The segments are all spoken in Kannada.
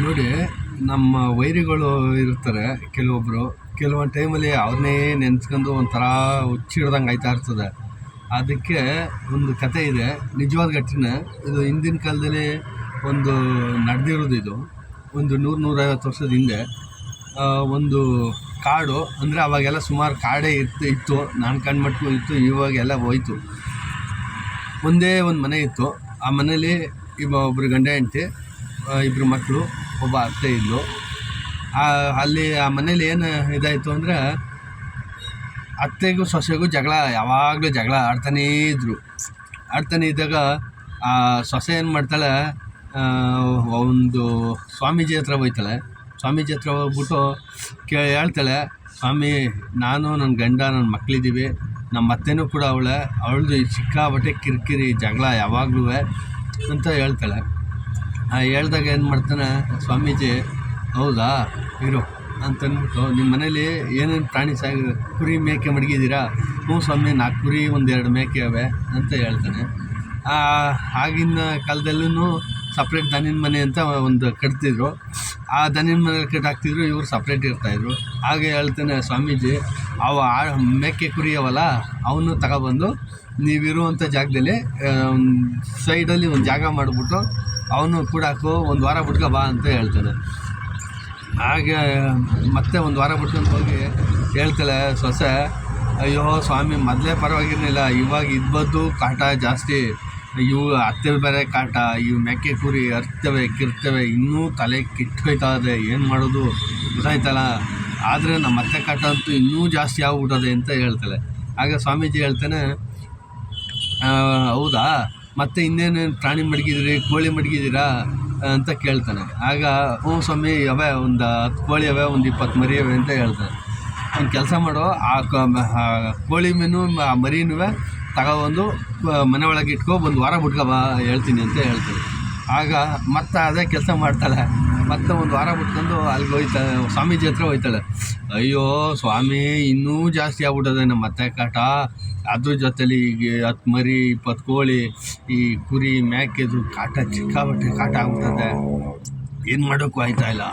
ನೋಡಿ, ನಮ್ಮ ವೈರಿಗಳು ಇರ್ತಾರೆ ಕೆಲವೊಂದು ಟೈಮಲ್ಲಿ ಅವ್ರನ್ನೇ ನೆನೆಸ್ಕೊಂಡು ಒಂಥರ ಹುಚ್ಚಿಡ್ದಂಗೆ ಆಯ್ತಾ ಇರ್ತದೆ. ಅದಕ್ಕೆ ಒಂದು ಕತೆ ಇದೆ, ನಿಜವಾದ ಘಟನೆ ಇದು. ಹಿಂದಿನ ಕಾಲದಲ್ಲಿ ಒಂದು ನಡೆದಿರೋದು ಇದು. ಒಂದು 100-150 ವರ್ಷದ ಹಿಂದೆ ಒಂದು ಕಾಡು, ಅಂದರೆ ಅವಾಗೆಲ್ಲ ಸುಮಾರು ಕಾಡೇ ಇತ್ತು. ನಾನು ಕಣ್ಮಟ್ಟು ಇತ್ತು, ಇವಾಗೆಲ್ಲ ಹೋಯ್ತು. ಒಂದೇ ಒಂದು ಮನೆ ಇತ್ತು. ಆ ಮನೇಲಿ ಒಬ್ಬರು ಗಂಡ ಹೆಂಡತಿ, ಇಬ್ಬರು ಮಕ್ಕಳು, ಒಬ್ಬ ಅತ್ತೆ ಇದ್ಲು. ಅಲ್ಲಿ ಆ ಮನೇಲಿ ಏನು ಇದಾಯಿತು ಅಂದರೆ, ಅತ್ತೆಗೂ ಸೊಸೆಗೂ ಯಾವಾಗಲೂ ಜಗಳ ಆಡ್ತಾನೇ ಇದ್ದಾಗ ಆ ಸೊಸೆ ಏನು ಮಾಡ್ತಾಳೆ, ಒಂದು ಸ್ವಾಮೀಜಿ ಹತ್ರ ಹೋಗ್ತಾಳೆ. ಸ್ವಾಮೀಜಿ ಹತ್ರ ಹೋಗ್ಬಿಟ್ಟು ಹೇಳ್ತಾಳೆ, ಸ್ವಾಮಿ, ನಾನು ನನ್ನ ಗಂಡ ನನ್ನ ಮಕ್ಕಳಿದ್ದೀವಿ, ನಮ್ಮ ಅತ್ತೆನೂ ಕೂಡ ಅವಳದು ಸಿಕ್ಕಾಬಟ್ಟೆ ಕಿರಿಕಿರಿ ಜಗಳ ಯಾವಾಗಲೂ ಅಂತ ಹೇಳ್ತಾಳೆ. ಹೇಳ್ದಾಗ ಏನು ಮಾಡ್ತಾನೆ ಸ್ವಾಮೀಜಿ, ಹೌದಾ ಇರು ಅಂತಂದ್ಬಿಟ್ಟು, ನಿಮ್ಮ ಮನೇಲಿ ಏನೇನು ಪ್ರಾಣಿ ಕುರಿ ಮೇಕೆ ಮಡಗಿದ್ದೀರಾ? ಹ್ಞೂ ಸ್ವಾಮಿ, 4 ಕುರಿ 1-2 ಮೇಕೆ ಅವೆ ಅಂತ ಹೇಳ್ತಾನೆ. ಆಗಿನ ಕಾಲದಲ್ಲೂ ಸಪ್ರೇಟ್ ದನಿನ ಮನೆ ಅಂತ ಒಂದು ಕಟ್ತಿದ್ರು. ಆ ದನಿನ ಮನೆ ಕಟ್ಟಾಕ್ತಿದ್ರು, ಇವರು ಸಪ್ರೇಟ್ ಇರ್ತಾಯಿದ್ರು. ಹಾಗೆ ಹೇಳ್ತಾನೆ ಸ್ವಾಮೀಜಿ, ಮೇಕೆ ಕುರಿ ಅವಲ್ಲ, ಅವನು ತಗೊಬಂದು ನೀವಿರುವಂಥ ಜಾಗದಲ್ಲಿ ಸೈಡಲ್ಲಿ ಒಂದು ಜಾಗ ಮಾಡಿಬಿಟ್ಟು ಅವನು ಕೂಡಾಕು, 1 ವಾರ ಬಿಟ್ಕೊ ಬಾ ಅಂತ ಹೇಳ್ತಾನೆ. ಹಾಗೆ ಮತ್ತೆ 1 ವಾರ ಬಿಟ್ಕೊಂಡು ಹೋಗಿ ಹೇಳ್ತಾಳೆ ಸೊಸೆ, ಅಯ್ಯೋ ಸ್ವಾಮಿ, ಮೊದಲೇ ಪರವಾಗಿರಲಿಲ್ಲ, ಇವಾಗ ಇದ್ಬದ್ದು ಕಾಟ ಜಾಸ್ತಿ, ಇವು ಅತ್ತೆ ಬೇರೆ ಕಾಟ, ಇವು ಮೇಕೆ ಕುರಿ ಕಿರ್ತವೆ, ಇನ್ನೂ ತಲೆ ಕಿಟ್ಕೊಯ್ತಾ ಇದೆ, ಏನು ಮಾಡೋದು ಗೊತ್ತಾಯ್ತಲ್ಲ. ಆದರೆ ನಮ್ಮ ಅತ್ತೆ ಕಾಟ ಅಂತೂ ಇನ್ನೂ ಜಾಸ್ತಿ ಆಗ್ಬಿಟ್ಟದೆ ಅಂತ ಹೇಳ್ತಾಳೆ. ಆಗ ಸ್ವಾಮೀಜಿ ಹೇಳ್ತಾನೆ, ಹೌದಾ, ಮತ್ತೆ ಇನ್ನೇನೇನು ಪ್ರಾಣಿ ಮಡಗಿದ್ರಿ, ಕೋಳಿ ಮಡಗಿದ್ದೀರಾ ಅಂತ ಕೇಳ್ತಾನೆ. ಆಗ ಹ್ಞೂ ಸ್ವಾಮಿ, ಒಂದು 10 ಕೋಳಿ ಅವೆ, ಒಂದು 20 ಮರಿ ಅವೆ ಅಂತ ಹೇಳ್ತಾನೆ. ಒಂದು ಕೆಲಸ ಮಾಡೋ, ಆ ಕೋಳಿ ಮೀನು ಆ ಮರಿನೂ ತಗೊಬಂದು ಮನೆ ಒಳಗೆ ಇಟ್ಕೊ, 1 ವಾರ ಬಿಟ್ಕೊ ಬಾ ಹೇಳ್ತೀನಿ ಅಂತ ಹೇಳ್ತಾನೆ. ಆಗ ಮತ್ತೆ ಅದೇ ಕೆಲಸ ಮಾಡ್ತಾಳೆ. ಮತ್ತೆ 1 ವಾರ ಬಿಟ್ಕೊಂಡು ಅಲ್ಲಿಗೆ ಹೋಯ್ತಾಳೆ, ಸ್ವಾಮೀಜಿ ಹತ್ರ ಹೋಯ್ತಾಳೆ. ಅಯ್ಯೋ ಸ್ವಾಮಿ, ಇನ್ನೂ ಜಾಸ್ತಿ ಆಗ್ಬಿಟ್ಟದೆ ನಮ್ಮ ಅತ್ತೆ ಕಾಟ, ಅದ್ರ ಜೊತೆಲಿ ಈಗ 10 ಮರಿ 20 ಕೋಳಿ, ಈ ಕುರಿ ಮೇಕೆದು ಕಾಟ ಸಿಕ್ಕಾಬಟ್ಟೆ ಕಾಟ ಆಗ್ಬಿಟ್ಟದೆ, ಏನು ಮಾಡೋಕ್ಕೂ ಆಯ್ತಾಯಿಲ್ಲ.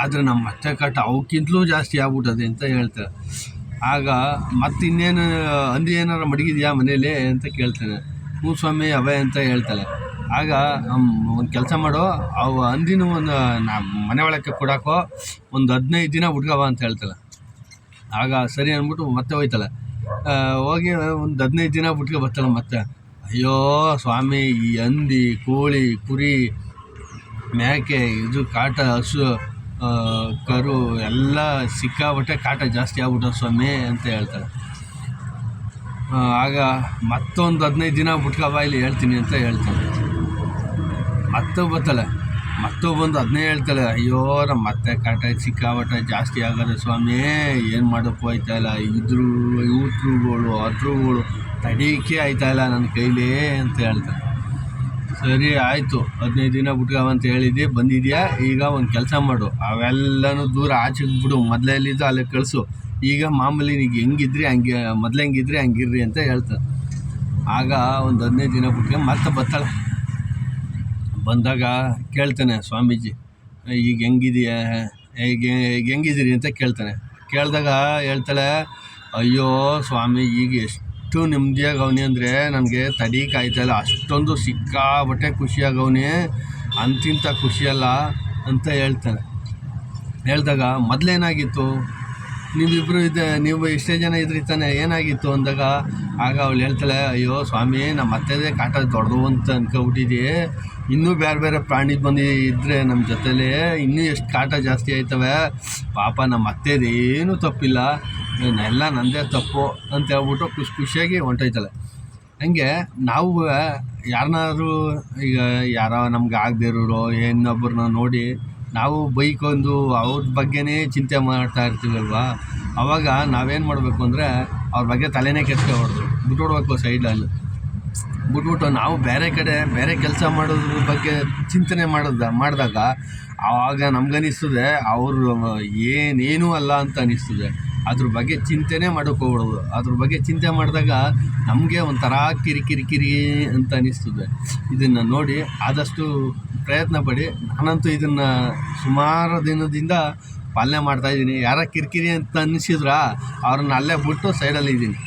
ಆದರೆ ನಮ್ಮ ಅತ್ತೆ ಕಾಟ ಅವಕ್ಕಿಂತಲೂ ಜಾಸ್ತಿ ಆಗ್ಬಿಟ್ಟದೆ ಅಂತ ಹೇಳ್ತಾರೆ. ಆಗ ಮತ್ತೆ ಇನ್ನೇನು ಹಂದಿ ಏನಾರು ಮಡಗಿದ್ಯಾ ಮನೇಲಿ ಅಂತ ಕೇಳ್ತಾನೆ. ಹ್ಞೂ ಸ್ವಾಮಿ ಅವೇ ಅಂತ ಹೇಳ್ತಾಳೆ. ಆಗ ಒಂದು ಕೆಲಸ ಮಾಡೋ, ಅವು ಹಂದಿನೂ ಮನೆ ಒಳಕ್ಕೆ ಕೊಡಾಕೋ, ಒಂದು 15 ದಿನ ಬಿಟ್ಕೊ ಬಾ ಅಂತ ಹೇಳ್ತಾಳೆ. ಆಗ ಸರಿ ಅಂದ್ಬಿಟ್ಟು ಮತ್ತೆ ಹೋಯ್ತಾಳೆ. ಹೋಗಿ ಒಂದು 15 ದಿನ ಬಿಟ್ಕೊ ಬರ್ತಾಳೆ ಮತ್ತೆ. ಅಯ್ಯೋ ಸ್ವಾಮಿ, ಈ ಹಂದಿ, ಕೋಳಿ, ಕುರಿ, ಮೇಕೆ ಇದು ಕಾಟ, ಹಸು, ಕರು ಎಲ್ಲ ಸಿಕ್ಕಾಬಟ್ಟೆ ಕಾಟ ಜಾಸ್ತಿ ಆಗ್ಬಿಟ್ಟೋ ಸ್ವಾಮಿ ಅಂತ ಹೇಳ್ತಾಳೆ. ಆಗ ಮತ್ತೊಂದು 15 ದಿನ ಬಿಟ್ಕೊ ಬಾ, ಇಲ್ಲಿ ಹೇಳ್ತೀನಿ ಅಂತ ಹೇಳ್ತಾನೆ. ಮತ್ತೆ ಬರ್ತಾಳೆ, ಮತ್ತೆ ಬಂದು ಅದನ್ನೇ ಹೇಳ್ತಾಳೆ. ಅಯ್ಯೋ ನಮ್ಮ ಮತ್ತೆ ಕಾಟ ಸಿಕ್ಕಾಬಟ್ಟೆ ಜಾಸ್ತಿ ಆಗೋದು ಸ್ವಾಮಿ, ಏನು ಮಾಡೋಕ್ಕೂ ಆಯ್ತಾಯಿಲ್ಲ, ಊತ್ರುಗಳು ಅದ್ರುಗಳು ತಡೀಕೆ ಆಯ್ತಾಯಿಲ್ಲ ನನ್ನ ಕೈಲೇ ಅಂತ ಹೇಳ್ತಾಳೆ. ಸರಿ ಆಯಿತು, 15 ದಿನ ಬಿಟ್ಕೊ ಅಂತ ಹೇಳಿದ್ದೆ, ಬಂದಿದ್ಯಾ, ಈಗ ಒಂದು ಕೆಲಸ ಮಾಡು, ಅವೆಲ್ಲನೂ ದೂರ ಆಚೆಗೆ ಬಿಡು, ಮೊದಲೆಲ್ಲಿದ್ದು ಅಲ್ಲಿಗೆ ಕಳಿಸು, ಈಗ ಮಾಮೂಲಿ ನೀವು ಹೆಂಗಿದ್ರಿ ಹಂಗೆ, ಮೊದಲು ಹೆಂಗಿದ್ರಿ ಹಂಗಿರ್ರಿ ಅಂತ ಹೇಳ್ತಾನೆ. ಆಗ ಒಂದು 15 ದಿನ ಬಿಟ್ಕೊಂಡು ಮತ್ತೆ ಬರ್ತಾಳೆ. ಬಂದಾಗ ಕೇಳ್ತಾನೆ ಸ್ವಾಮೀಜಿ, ಈಗ ಹೆಂಗಿದೆಯಾ, ಹೆಂಗಿದ್ದೀರಿ ಅಂತ ಕೇಳ್ತಾನೆ. ಕೇಳಿದಾಗ ಹೇಳ್ತಾಳೆ, ಅಯ್ಯೋ ಸ್ವಾಮಿ, ಈಗ ಎಷ್ಟು ನೆಮ್ಮದಿಯಾಗವನಿ ಅಂದರೆ ನನಗೆ ತಡೀಕೆ ಆಯ್ತಾಯಿಲ್ಲ, ಅಷ್ಟೊಂದು ಸಿಕ್ಕಾಬಟ್ಟೆ ಖುಷಿಯಾಗವನಿ, ಅಂತಿಂಥ ಖುಷಿಯಲ್ಲ ಅಂತ ಹೇಳ್ತಾನೆ. ಹೇಳಿದಾಗ ಮೊದಲೇನಾಗಿತ್ತು, ನೀವು ಇಷ್ಟೇ ಜನ ಇದ್ರಿ ತಾನೆ, ಏನಾಗಿತ್ತು ಅಂದಾಗ ಆಗ ಅವಳು ಹೇಳ್ತಾಳೆ, ಅಯ್ಯೋ ಸ್ವಾಮಿ, ನಮ್ಮ ಅತ್ತೆದೇ ಕಾಟ ದೊಡ್ಡದು ಅಂತ ಅನ್ಕೊಬಿಟ್ಟಿದ್ದೆ, ಇನ್ನೂ ಬೇರೆ ಪ್ರಾಣಿ ಬಂದಿದ್ದರೆ ನಮ್ಮ ಜೊತೆಲೇ ಇನ್ನೂ ಎಷ್ಟು ಕಾಟ ಜಾಸ್ತಿ ಆಯ್ತವೆ, ಪಾಪ ನಮ್ಮ ಅತ್ತೆದೇನೂ ತಪ್ಪಿಲ್ಲ, ಎಲ್ಲ ನನ್ನದೇ ತಪ್ಪು ಅಂತ ಹೇಳ್ಬಿಟ್ಟು ಖುಷಿಯಾಗಿ ಹೊಂಟೋಯ್ತಾಳೆ. ಹಂಗೆ ನಾವು ಯಾರನ್ನಾದ್ರೂ, ಈಗ ಯಾರೋ ನಮ್ಗೆ ಆಗದೇ ಇರೋರು ಇನ್ನೊಬ್ಬರನ್ನ ನೋಡಿ ನಾವು ಬೈಕೊಂಡು ಅವ್ರ ಬಗ್ಗೆನೇ ಚಿಂತೆ ಮಾಡ್ತಾ ಇರ್ತೀವಲ್ವ, ಆವಾಗ ನಾವೇನು ಮಾಡಬೇಕು ಅಂದರೆ ಅವ್ರ ಬಗ್ಗೆ ತಲೆನೇ ಕೆಡ್ಸ್ಕೊಬಾರ್ದು, ಬಿಟ್ಬಿಡ್ಬೇಕು ಸೈಡಲ್ಲಿ. ಬಿಟ್ಬಿಟ್ಟು ನಾವು ಬೇರೆ ಕೆಲಸ ಮಾಡೋದ್ರ ಬಗ್ಗೆ ಚಿಂತನೆ ಮಾಡಿದಾಗ ಆವಾಗ ನಮ್ಗನ್ನಿಸ್ತದೆ ಅವರು ಏನೇನೂ ಅಲ್ಲ ಅಂತ ಅನ್ನಿಸ್ತದೆ. ಅದ್ರ ಬಗ್ಗೆ ಚಿಂತೆನೇ ಮಾಡೋಕ್ಕೋಗ್ಬಿಡೋದು. ಅದ್ರ ಬಗ್ಗೆ ಚಿಂತೆ ಮಾಡಿದಾಗ ನಮಗೆ ಒಂಥರ ಕಿರಿ ಅಂತ ಅನ್ನಿಸ್ತದೆ. ಇದನ್ನು ನೋಡಿ ಆದಷ್ಟು ಪ್ರಯತ್ನ ಪಡಿ. ನಾನಂತೂ ಇದನ್ನು ಸುಮಾರು ದಿನದಿಂದ ಪಾಲನೆ ಮಾಡ್ತಾಯಿದ್ದೀನಿ. ಯಾರ ಕಿರಿಕಿರಿ ಅಂತ ಅನ್ನಿಸಿದ್ರಾ ಅವ್ರನ್ನ ಅಲ್ಲೇ ಬಿಟ್ಟು ಸೈಡಲ್ಲಿ ಇದ್ದೀನಿ.